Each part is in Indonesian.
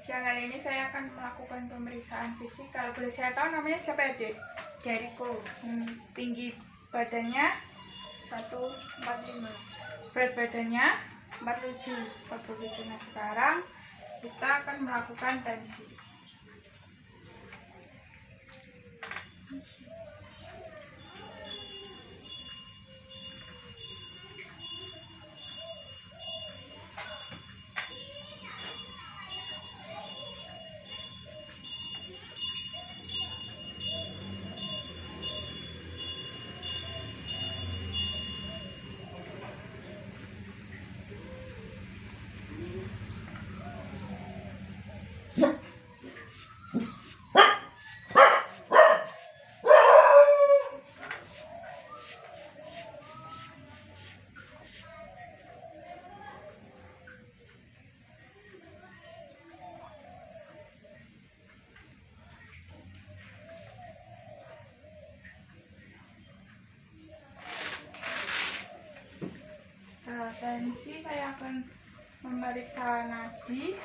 Siang hari ini saya akan melakukan pemeriksaan fisik. Kalau boleh saya tahu namanya siapa ya, Dek? Jericho. Tinggi badannya 145. berat badannya 47. 47. Nah, sekarang kita akan melakukan tensi. Setelah tensi saya akan memeriksa nadi.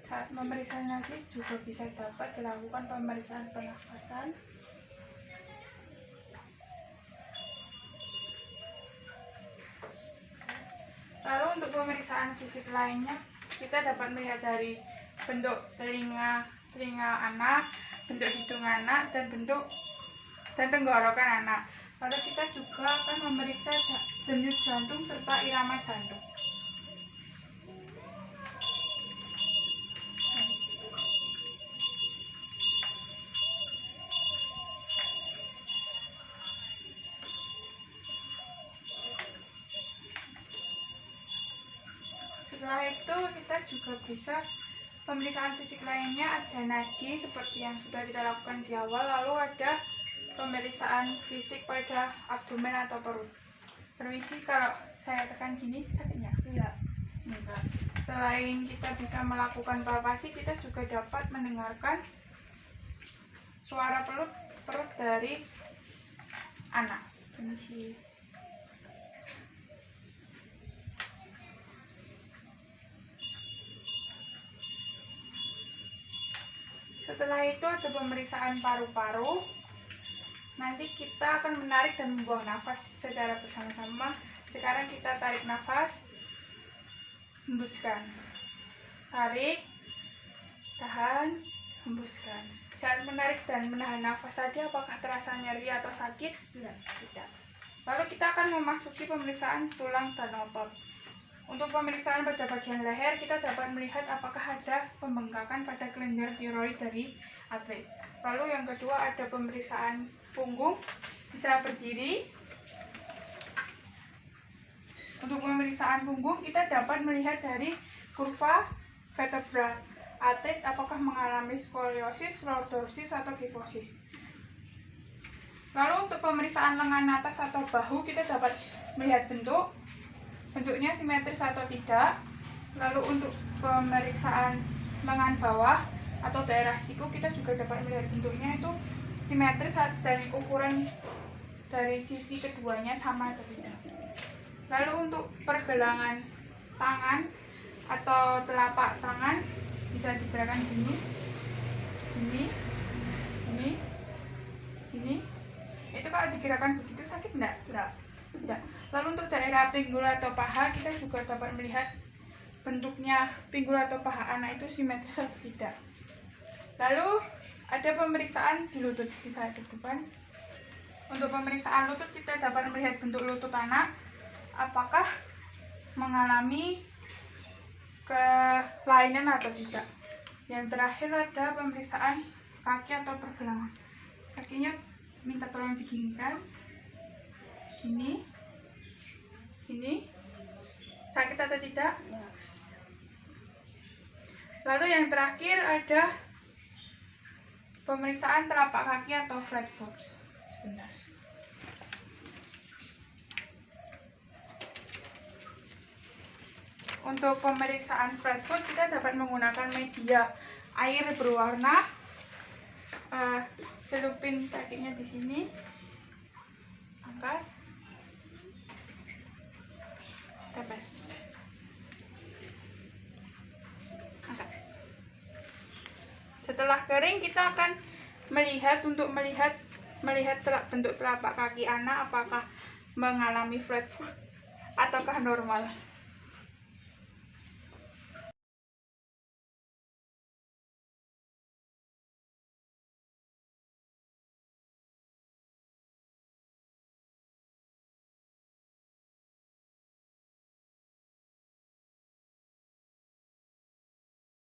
Saat memeriksa nadi juga bisa dapat dilakukan pemeriksaan pernafasan. Lalu untuk pemeriksaan fisik lainnya, kita dapat melihat dari bentuk telinga anak, bentuk hidung anak, dan tenggorokan anak. Lalu kita juga akan memeriksa denyut jantung serta irama jantung. Setelah itu kita juga bisa pemeriksaan fisik lainnya, ada nadi seperti yang sudah kita lakukan di awal, lalu ada pemeriksaan fisik pada abdomen atau perut. Permisi, kalau saya tekan gini sakitnya? Enggak. Selain kita bisa melakukan palpasi, kita juga dapat mendengarkan suara perut dari anak. Permisi. Setelah itu ada pemeriksaan paru-paru. Nanti kita akan menarik dan membuang nafas secara bersama-sama. Sekarang kita tarik nafas, hembuskan. Tarik, tahan, hembuskan. Saat menarik dan menahan nafas tadi, apakah terasa nyeri atau sakit? Tidak. Lalu kita akan memasuki pemeriksaan tulang dan otot. Untuk pemeriksaan pada bagian leher, kita dapat melihat apakah ada pembengkakan pada kelenjar tiroid dari atlet. Lalu yang kedua ada pemeriksaan punggung, bisa berdiri. Untuk pemeriksaan punggung, kita dapat melihat dari kurva vertebra atlet apakah mengalami skoliosis, lordosis, atau kifosis. Lalu untuk pemeriksaan lengan atas atau bahu, kita dapat melihat bentuknya simetris atau tidak. Lalu untuk pemeriksaan lengan bawah atau daerah siku, kita juga dapat melihat bentuknya itu simetris dan ukuran dari sisi keduanya sama atau tidak. Lalu untuk pergelangan tangan atau telapak tangan bisa digerakkan gini. Itu kalau digerakkan begitu sakit enggak? Tidak. Lalu untuk daerah pinggul atau paha, kita juga dapat melihat bentuknya pinggul atau paha anak itu simetris atau tidak. Lalu ada pemeriksaan di lutut, bisa di depan. Untuk pemeriksaan lutut, kita dapat melihat bentuk lutut anak, apakah mengalami kelainan atau tidak. Yang terakhir ada pemeriksaan kaki atau pergelangan. Kakinya minta tolong diginikan. Ini sakit atau tidak? Lalu yang terakhir ada pemeriksaan telapak kaki atau flat foot. Sebentar. Untuk pemeriksaan flat foot, kita dapat menggunakan media air berwarna Celupin kakinya di sini. Angkat. Tepes. Angkat. Setelah kering kita akan melihat bentuk telapak kaki anak apakah mengalami flat foot ataukah normal.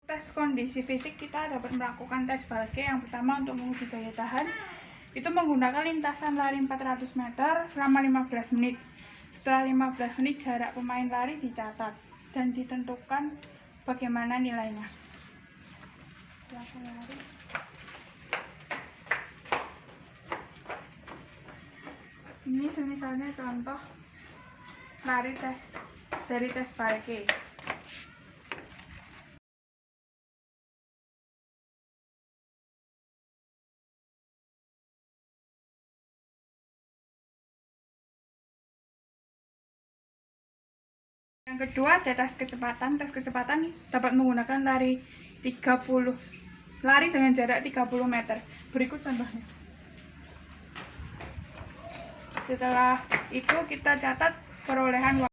Tes kondisi fisik kita dapat melakukan tes Balke. Yang pertama untuk menguji daya tahan itu menggunakan lintasan lari 400 meter selama 15 menit. Setelah 15 menit jarak pemain lari dicatat dan ditentukan bagaimana nilainya. Ini misalnya contoh lari tes dari tes Balke. Yang kedua ada tes kecepatan. Tes kecepatan dapat menggunakan lari dengan jarak 30 meter. Berikut contohnya. Setelah itu kita catat perolehan waktu.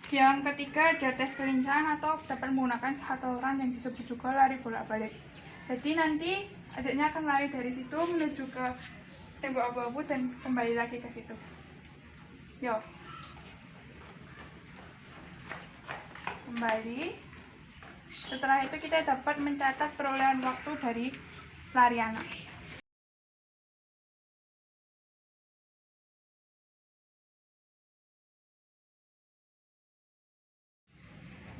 Yang ketiga ada tes kelincahan atau dapat menggunakan shuttle yang disebut juga lari bolak-balik. Jadi nanti adiknya akan lari dari situ menuju ke tembok abu-abu dan kembali lagi ke situ. Yo. Kembali. Setelah itu kita dapat mencatat perolehan waktu dari lari anak.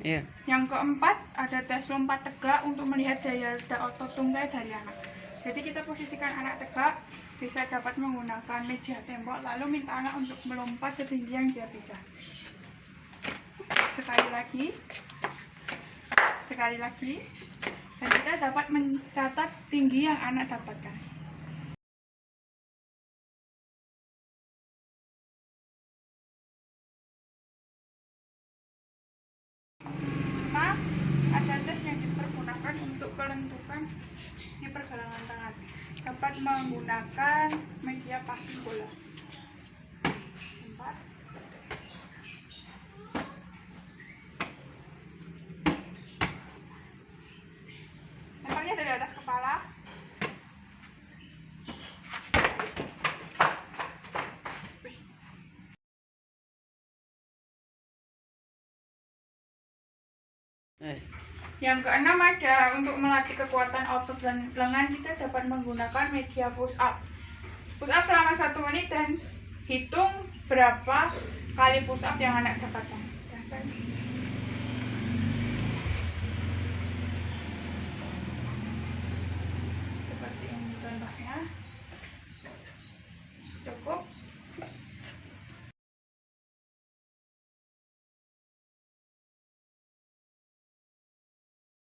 Yeah. Yang keempat ada tes lompat tegak untuk melihat daya otot tungkai dari anak. Jadi kita posisikan anak tegak, bisa dapat menggunakan meja tembok, lalu minta anak untuk melompat setinggi yang dia bisa. Sekali lagi, dan kita dapat mencatat tinggi yang anak dapatkan. Ada tes yang dipergunakan untuk kelentukan di pergelangan tangan. Dapat menggunakan media passing bola. 4. Lemparnya dari atas kepala. Yang keenam ada untuk melatih kekuatan otot dan lengan, kita dapat menggunakan media push up. Push up selama 1 menit dan hitung berapa kali push up yang anak dapatkan.